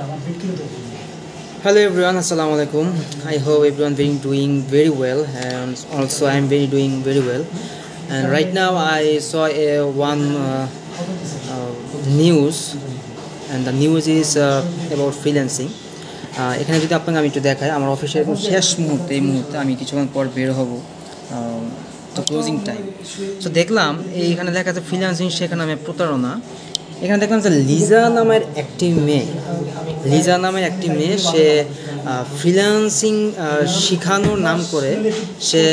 Hello everyone, assalamu alaikum. I hope everyone being doing very well, and also I am very doing very well. And right now I saw one news, and the news is about freelancing. এখানে যদি আপনাকে আমি একটু দেখাই আমার অফিসের শেষ মুহূর্তে এই মুহূর্তে আমি কিছুক্ষণ পর বের হব, তো ক্লোজিং টাইম। সো দেখলাম এইখানে দেখা যাচ্ছে ফ্রিল্যান্সিং সেখানে আমি প্রতারণা। এখানে দেখলাম যে লিজা নামের একটি মেয়ে সে ফ্রিল্যান্সিং শেখানোর নাম করে সে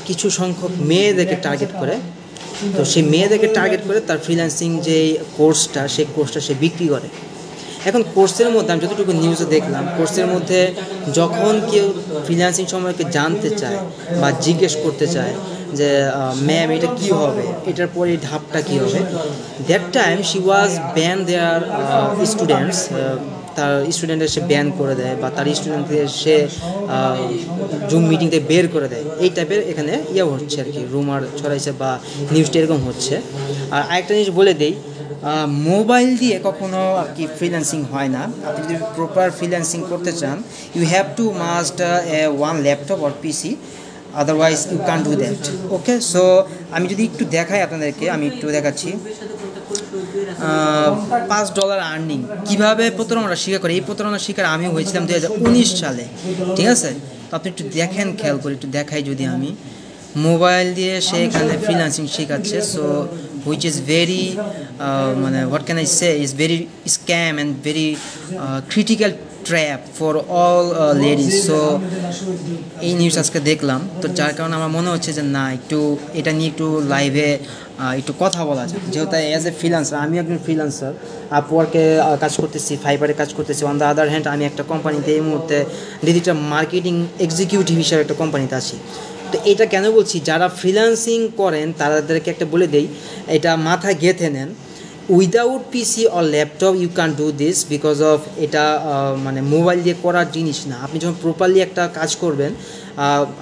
কিছু সংখ্যক মেয়েদেরকে টার্গেট করে। তো সেই মেয়েদেরকে টার্গেট করে তার ফ্রিল্যান্সিং যে কোর্সটা সে বিক্রি করে। এখন কোর্সের মধ্যে আমি যতটুকু নিউজে দেখলাম, কোর্সের মধ্যে যখন কেউ ফ্রিল্যান্সিং সম্পর্কে জানতে চায় বা জিজ্ঞেস করতে চায় যে ম্যাম এটা কী হবে, এটার পরে ধাপটা কী হবে, that time she was ban their students, তার স্টুডেন্টের সে ব্যান করে দেয় বা তার স্টুডেন্টদের সে জুম মিটিং থেকে বের করে দেয়। এই টাইপের এখানে হচ্ছে আর কি, রুমার ছড়াইছে বা নিউজটা এরকম হচ্ছে। আর আরেকটা জিনিস বলে দেই, মোবাইল দিয়ে কখনো আর কি ফ্রিল্যান্সিং হয় না। আপনি যদি প্রপার ফ্রিল্যান্সিং করতে চান you have to must one laptop or PC, otherwise you can do that. Okay, so আমি যদি একটু দেখাই আপনাদেরকে, আমি একটু দেখাচ্ছি $5 আর্নিং কীভাবে প্রতারণা শিকার করে। এই প্রতারণা শিকার আমি হয়েছিলাম 2019 সালে, ঠিক আছে? তো আপনি একটু দেখেন, খেয়াল করে একটু দেখাই যদি আমি, মোবাইল দিয়ে সে এখানে ফ্রিল্যান্সিং শেখাচ্ছে। So which is very what can I say, is very scam and very critical trap for all ladies. So এই নিউজ আজকে দেখলাম, তো যার কারণে আমার মনে হচ্ছে যে না, একটু এটা নিয়ে একটু লাইভে একটু কথা বলা যায়। যেহেতু অ্যাজ এ ফ্রিল্যান্সার, আমি একজন ফ্রিল্যান্সার, আপওয়ার্কে কাজ করতেছি, ফাইবারে কাজ করতেছি। অন দ্য আদার হ্যান্ড আমি একটা কোম্পানিতে এই মুহূর্তে ডিজিটাল মার্কেটিং এক্সিকিউটিভ হিসেবে একটা কোম্পানিতে আছি। তো এটা কেন বলছি, যারা ফ্রিল্যান্সিং করেন তাদেরকে একটা বলে দেই, এটা মাথায় গেঁথে নেন, without PC or laptop you can do this, because of এটা মোবাইল দিয়ে করার জিনিস না। আপনি যখন প্রপারলি একটা কাজ করবেন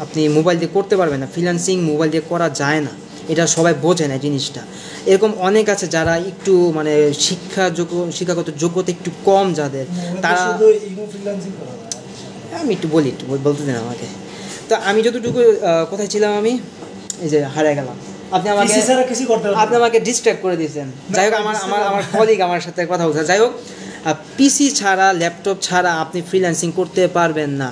আপনি মোবাইল দিয়ে করতে পারবেন না। ফ্রিল্যান্সিং মোবাইল দিয়ে করা যায় না, এটা সবাই বোঝে না জিনিসটা। এরকম অনেক আছে যারা একটু শিক্ষাগত যোগ্যতা একটু কম, যাদের তারা, আমি একটু বলতে দেন আমাকে। তো আমি যতটুকু কোথায় ছিলাম, আমি এই যে হারিয়ে গেলাম, আপনি আমাকে ডিস্ট্র্যাক্ট করে দিয়েছেন। যাই হোক, আমার কলিগ আমার সাথে কথা বলছে। যাই হোক, পিসি ছাড়া, ল্যাপটপ ছাড়া আপনি ফ্রিল্যান্সিং করতে পারবেন না।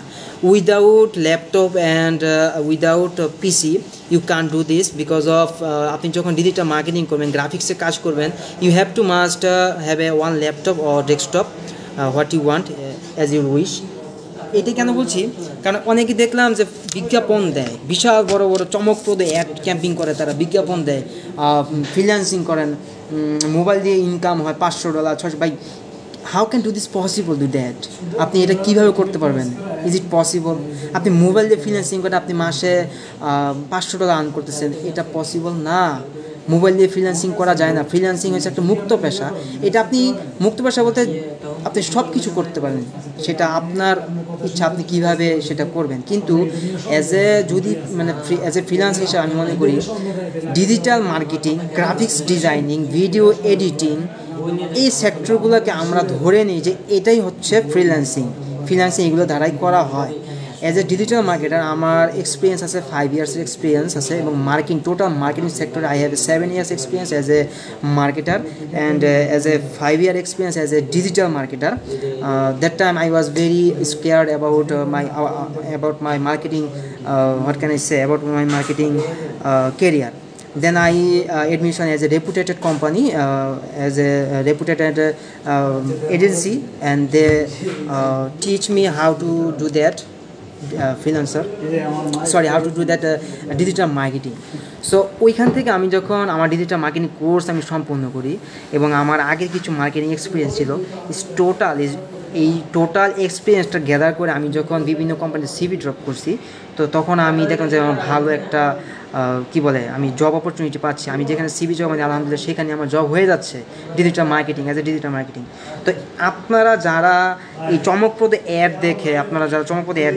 Without laptop and without PC you can do this, because of আপনি যখন ডিজিটাল মার্কেটিং করবেন, গ্রাফিক্সে কাজ করবেন, you have to must have a one laptop or desktop, what you want as you wish. এটি কেন বলছি, কারণ অনেকে দেখলাম যে বিজ্ঞাপন দেয়, বিশাল বড় বড় চমকপ্রদ অ্যাড ক্যাম্পিং করে, তারা বিজ্ঞাপন দেয়, ফ্রিল্যান্সিং করেন, মোবাইল দিয়ে ইনকাম হয় $500 $600। By how can do this possible, do that? আপনি এটা কীভাবে করতে পারবেন? Is it possible? আপনি মোবাইল দিয়ে ফ্রিল্যান্সিং করে আপনি মাসে $500 আর্ন করতেছেন, এটা পসিবল না। মোবাইল দিয়ে ফ্রিল্যান্সিং করা যায় না। ফ্রিল্যান্সিং হচ্ছে একটা মুক্ত পেশা। এটা আপনি মুক্ত পেশা বলতে আপনি সব কিছু করতে পারেন, সেটা আপনার ইচ্ছা, আপনি কীভাবে সেটা করবেন। কিন্তু অ্যাজ এ ফ্রিল্যান্স হিসেবে আমি মনে করি digital marketing, graphics designing, video editing, এই সেক্টরগুলোকে আমরা ধরে নিই যে এটাই হচ্ছে ফ্রিল্যান্সিং এগুলো দ্বারাই করা হয়। অ্যাজ এ ডিজিটাল মার্কেটার আমার এক্সপিরিয়েন্স আছে, 5 years এক্সপিরিয়েন্স আছে, এবং টোটাল মার্কেটিং সেক্টরে I have 7 years experience as a marketer and as a 5 year experience as a digital marketer. That time I was very scared about my marketing, what can I say, about my marketing career. Then I admission as a reputed company, as a reputed agency, and they teach me how to do that how to do that digital marketing. So ওইখান থেকে আমি যখন আমার digital marketing course আমি সম্পূর্ণ করি, এবং আমার আগের কিছু মার্কেটিং এক্সপিরিয়েন্স ছিল, এই টোটাল এক্সপিরিয়েন্সটা গ্যাদার করে আমি যখন বিভিন্ন কোম্পানির সিভি ড্রপ করছি, তো তখন আমি দেখলাম যে আমার ভালো একটা আমি জব অপরচুনিটি পাচ্ছি। আমি যেখানে সিভি জব আলহামদুলিল্লাহ সেখানে আমার জব হয়ে যাচ্ছে digital marketing, as a digital marketing. তো আপনারা যারা চমকপ্রদ অ্যাড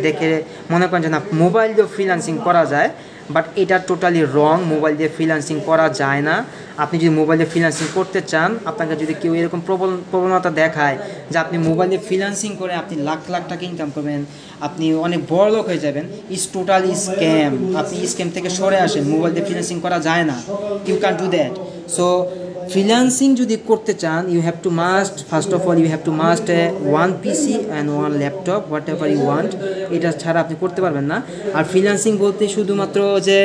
দেখে মনে করেন যে না মোবাইল দিয়ে ফ্রিল্যান্সিং করা যায়, বাট এটা টোটালি রং। মোবাইল দিয়ে ফ্রিল্যান্সিং করা যায় না। আপনি যদি মোবাইল দিয়ে ফ্রিল্যান্সিং করতে চান, আপনাকে যদি কেউ এরকম প্রবণতা দেখায় যে আপনি মোবাইল দিয়ে ফ্রিল্যান্সিং করে আপনি লাখ লাখ টাকা ইনকাম করবেন, আপনি অনেক বড় লোক হয়ে যাবেন, ইজ টোটালি স্ক্যাম। আপনি স্ক্যাম থেকে সরে আসেন। মোবাইল দিয়ে ফ্রিল্যান্সিং করা যায় না। You can do that. So freelancing যদি করতে চান, you have to must, first of all you have to must one PC and one laptop, whatever you want. এটা ছাড়া আপনি করতে পারবেন না। আর ফ্রিল্যান্সিং বলতে শুধুমাত্র যে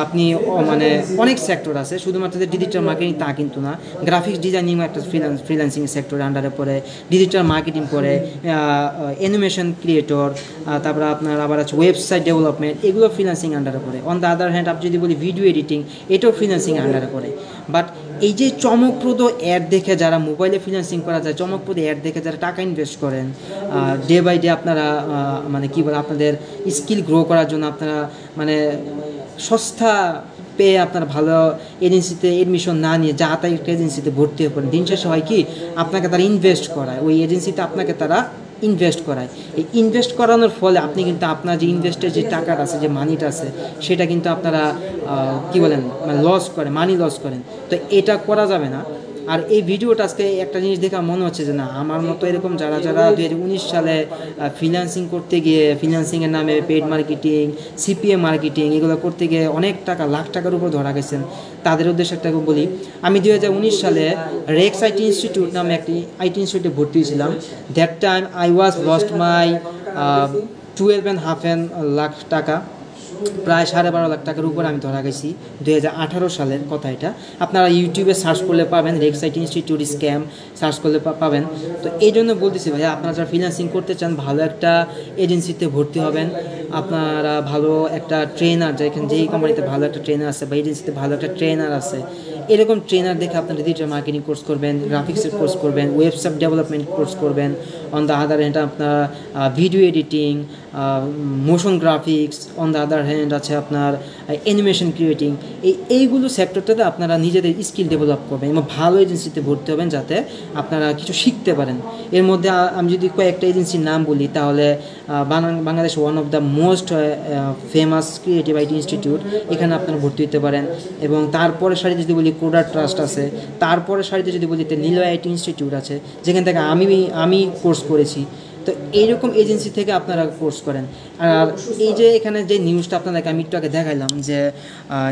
আপনি মানে অনেক সেক্টর আছে, শুধুমাত্র যে ডিজিটাল মার্কেটিং তা কিন্তু না। গ্রাফিক্স ডিজাইনিং একটা ফ্রিল্যান্সিং সেক্টর আন্ডারে পড়ে, ডিজিটাল মার্কেটিং পড়ে, অ্যানিমেশন ক্রিয়েটর, তারপরে আপনার আবার আছে ওয়েবসাইট ডেভেলপমেন্ট, এগুলো ফ্রিল্যান্সিং আন্ডারে পড়ে। অন দ্য আদার হ্যান্ড আপনি যদি বলি ভিডিও এডিটিং, এটাও ফ্রিল্যান্সিং আন্ডারে পড়ে। বাট এই যে চমকপ্রদ অ্যাড দেখে যারা মোবাইলে ফ্রিল্যান্সিং করা যায়, চমকপ্রদ অ্যাড দেখে যারা টাকা ইনভেস্ট করেন, ডে বাই ডে আপনারা মানে কী বলে আপনাদের স্কিল গ্রো করার জন্য আপনারা মানে সস্তা পেয়ে আপনারা ভালো এজেন্সিতে এডমিশন না নিয়ে যা তাই একটা এজেন্সিতে ভর্তি হয়ে পড়েন। দিন শেষে হয় কি, আপনাকে তারা ইনভেস্ট করায়, ওই এজেন্সিতে আপনাকে তারা ইনভেস্ট করায়। এই ইনভেস্ট করানোর ফলে আপনি কিন্তু আপনার যে ইনভেস্টের যে টাকাটা আছে, যে মানিটা আছে, সেটা কিন্তু আপনারা কী বলেন মানে লস করেন, মানি লস করেন। তো এটা করা যাবে না। আর এই ভিডিওটা আজকে একটা জিনিস দেখে মনে হচ্ছে যে না, আমার মতো এরকম যারা 2019 সালে ফ্রিল্যান্সিং করতে গিয়ে, ফ্রিল্যান্সিংয়ের নামে পেড মার্কেটিং, সিপিএ মার্কেটিং এগুলো করতে গিয়ে অনেক টাকা, লাখ টাকার উপর ধরা গেছেন, তাদের উদ্দেশ্যে একটা বলি। আমি 2019 সালে রেক্স আইটি ইনস্টিটিউট নামে একটি আইটি ইনস্টিটিউটে ভর্তি হয়েছিলাম। That time I was lost my 12.5 lakh টাকা, প্রায় 12.5 লাখ টাকার উপর আমি ধরা গেছি। 2018 সালের কথা এটা। আপনারা ইউটিউবে সার্চ করলে পাবেন, Rex IT institute scam search করলে পাবেন। তো এই জন্য বলতেছি ভাইয়া, আপনারা যারা ফ্রিল্যান্সিং করতে চান, ভালো একটা এজেন্সিতে ভর্তি হবেন। আপনারা ভালো একটা ট্রেনার, যেই কোম্পানিতে ভালো একটা ট্রেনার আছে বা এজেন্সিতে ভালো একটা ট্রেনার আছে, এরকম ট্রেনার দেখে আপনারা ডিজিটাল মার্কেটিং কোর্স করবেন, গ্রাফিক্সের কোর্স করবেন, ওয়েবসাইট ডেভেলপমেন্ট কোর্স করবেন। অন দ্য আদার হ্যান্ড আপনার video editing, motion graphics, on the other hand আছে আপনার অ্যানিমেশন ক্রিয়েটিং। এইগুলো সেক্টরটাতে আপনারা নিজেদের স্কিল ডেভেলপ করবেন এবং ভালো এজেন্সিতে ভর্তি হবেন যাতে আপনারা কিছু শিখতে পারেন। এর মধ্যে আমি যদি কয়েকটা এজেন্সির নাম বলি, তাহলে Bangladesh one of the most famous creative IT institute, এখানে আপনারা ভর্তি হতে পারেন। এবং তারপরে সারিতে যদি বলি কোডার ট্রাস্ট আছে, তারপরে সারিতে যদি বলি নীলয় আইটি ইনস্টিটিউট আছে, যেখান থেকে আমি কোর্স করেছি। তো এইরকম এজেন্সি থেকে আপনারা কোর্স করেন। আর এই যে এখানে যে নিউজটা আপনাদেরকে আমি একটু আগে দেখাইলাম, যে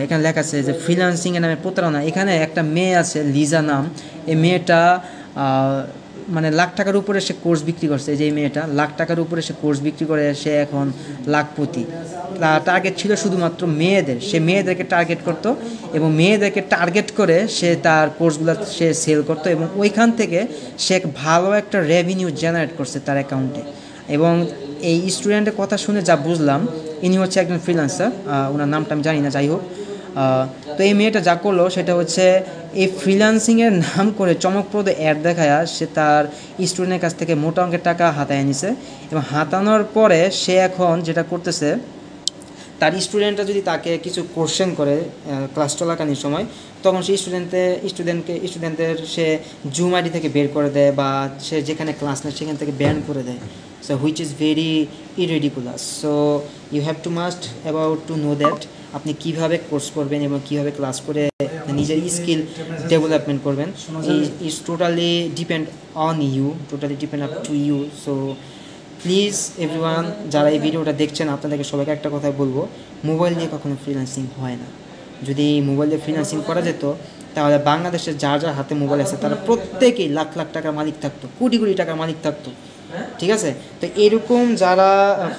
এখানে লেখা আছে যে ফ্রিল্যান্সিংয়ের নামে প্রতারণা। এখানে একটা মেয়ে আছে লিজা নাম, এই মেয়েটা মানে লাখ টাকার উপরে সে কোর্স বিক্রি করছে। যে মেয়েটা লাখ টাকার উপরে সে কোর্স বিক্রি করে, সে এখন লাখপতি। টার্গেট ছিল শুধুমাত্র মেয়েদের, সে মেয়েদেরকে টার্গেট করতো এবং মেয়েদেরকে টার্গেট করে সে তার কোর্সগুলো সে সেল করতো এবং ওইখান থেকে সে ভালো একটা রেভিনিউ জেনারেট করছে তার অ্যাকাউন্টে। এবং এই স্টুডেন্টের কথা শুনে যা বুঝলাম, ইনি হচ্ছে একজন ফ্রিল্যান্সার, ওনার নামটা আমি জানি না, যাই হোক। তো এই মেয়েটা যা করলো সেটা হচ্ছে এই ফ্রিল্যান্সিংয়ের নাম করে চমকপ্রদ অ্যাড দেখায় সে তার স্টুডেন্টের কাছ থেকে মোটা অঙ্কের টাকা হাতায় নিছে। এবং হাতানোর পরে সে এখন যেটা করতেছে, তার স্টুডেন্টরা যদি তাকে কিছু কোশ্চেন করে ক্লাস চলাকালীন সময়, তখন সেই স্টুডেন্টদের সে জুম আইডি থেকে বের করে দেয় বা সে যেখানে ক্লাস নেয় সেখান থেকে ব্যান করে দেয়। So which is very ridiculous. So you have to must about to know that আপনি কীভাবে কোর্স করবেন এবং কীভাবে ক্লাস করে নিজের স্কিল ডেভেলপমেন্ট করবেন। Is totally depend on you, totally depend up to you. So please everyone, যারা এই ভিডিওটা দেখছেন, আপনাদেরকে সবাইকে একটা কথাই বলবো, মোবাইল দিয়ে কখনো ফ্রিল্যান্সিং হয় না। যদি মোবাইল দিয়ে ফ্রিল্যান্সিং করা যেত, তাহলে বাংলাদেশের যার হাতে মোবাইল আছে তারা প্রত্যেকেই লাখ লাখ টাকার মালিক থাকতো, কোটি কোটি টাকার মালিক থাকতো। ঠিক আছে? তো এরকম যারা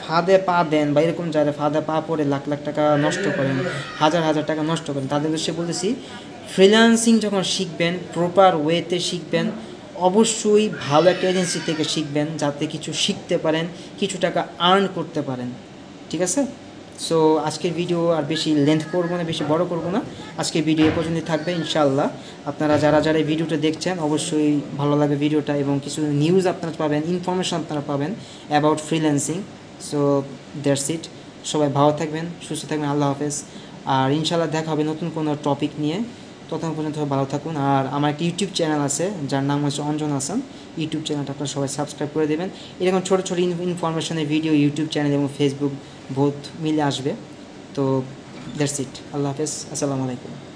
ফাঁদে পা দেন বা এরকম যারা ফাঁদে পা পড়ে লাখ লাখ টাকা নষ্ট করেন, হাজার হাজার টাকা নষ্ট করেন, তাদের উদ্দেশ্যে বলতেছি, ফ্রিল্যান্সিং যখন শিখবেন, প্রপার ওয়েতে শিখবেন, অবশ্যই ভালো একটা এজেন্সি থেকে শিখবেন, যাতে কিছু শিখতে পারেন, কিছু টাকা আর্ন করতে পারেন। ঠিক আছে? সো আজকের ভিডিও আর বেশি লেন্থ করবো না, বেশি বড় করবো না। আজকের ভিডিও এ পর্যন্তই থাকবে ইনশাআল্লাহ। আপনারা যারা এই ভিডিওটা দেখছেন, অবশ্যই ভালো লাগে ভিডিওটা এবং কিছু নিউজ আপনারা পাবেন, ইনফরমেশন আপনারা পাবেন about freelancing. So that's it. সবাই ভালো থাকবেন, সুস্থ থাকবেন। আল্লাহ হাফেজ। আর ইনশাআল্লাহ দেখা হবে নতুন কোনো টপিক নিয়ে। ততক্ষণ পর্যন্ত ভালো থাকুন। আর আমার একটা ইউটিউব চ্যানেল আছে যার নাম হচ্ছে অঞ্জন হাসান। ইউটিউব চ্যানেলটা আপনারা সবাই সাবস্ক্রাইব করে দেবেন। এরকম ছোটো ছোটো ইনফরমেশনের ভিডিও ইউটিউব চ্যানেল এবং ফেসবুক বোথ মিলে আসবে। তো দ্যাটস ইট। আল্লাহ হাফেজ, আসসালামু আলাইকুম।